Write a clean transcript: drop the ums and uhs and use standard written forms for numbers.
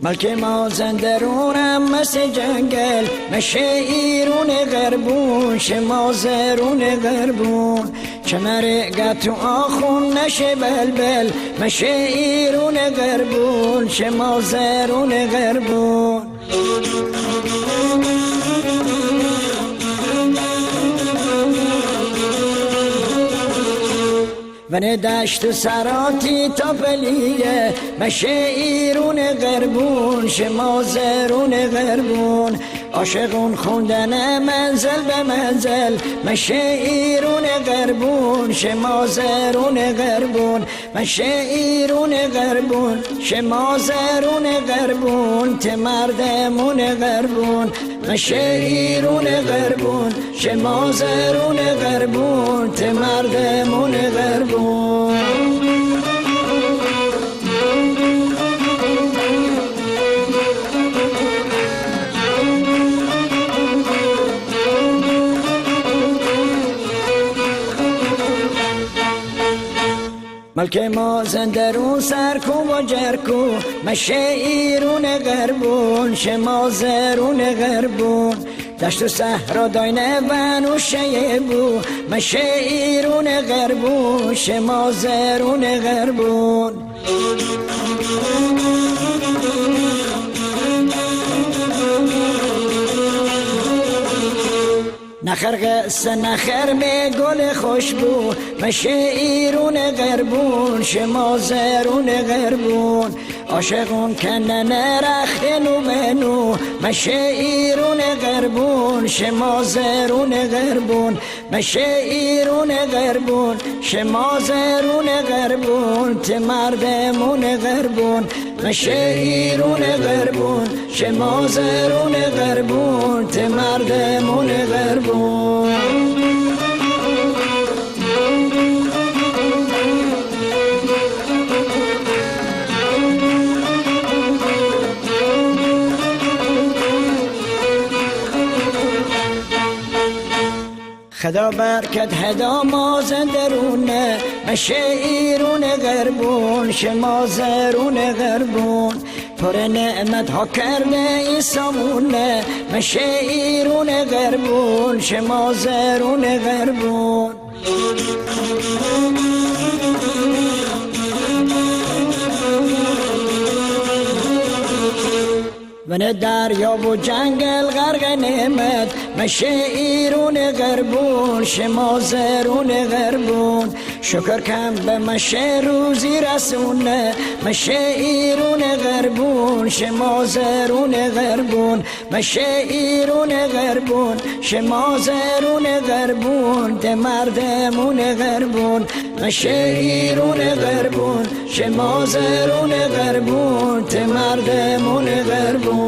ملک مازندرونم مثل جنگل، مشه ایرون غربون، شمازرون غربون، چمرگه تو آخون نشه بلبل، مشه ایرون غربون، شمازرون غربون. ونه دشت و سراتی تا پلیه، مشه ایرون غربون، شمازرون غربون، عاشقون خوندن منزل به منزل، مشه ایرون غربون، شمازرون غربون، مشه ایرون غربون، شمازرون غربون، ته مردمون غربون، مشه ایرون غربون، شمازرون غربون، ته مردمون غربون. ملک مازندرون سرکو و جرکو، مشه ایرون غربون، شمازرون غربون، دشت و صحرا داینه و شیبو، مشه ایرون غربون، شمازرون غربون. نخر قصه نخر به گل خوشبو، مشه ایرون غربون، شمازرون غربون، عاشقون کنن رخت نو منو، مشه ایرون غربون، شمازرون غربون، مشه ایرون غربون، شمازرون غربون، ته مردمون غربون، مشه ایرون غربون، شمازرون غربون، ته مردمون غربون. خدا برکت هدا مازندرونه، مشه ایرون غربون، شمازرون غربون، پر نعمت ها کرده این سامونه، مشه ایرون غربون، شمازرون غربون. ونه دریا و جنگل غرق نعمت، مشه ایرون غربون، شمازرون غربون، شکر کم به مشه روزی رسونه، مشه ایرون غربون، شمازرون غربون، مشه ایرون غربون، شمازرون غربون، ده مردمون غربون، مشه ایرون غربون، شمازرون غربون، ده مردمون غربون.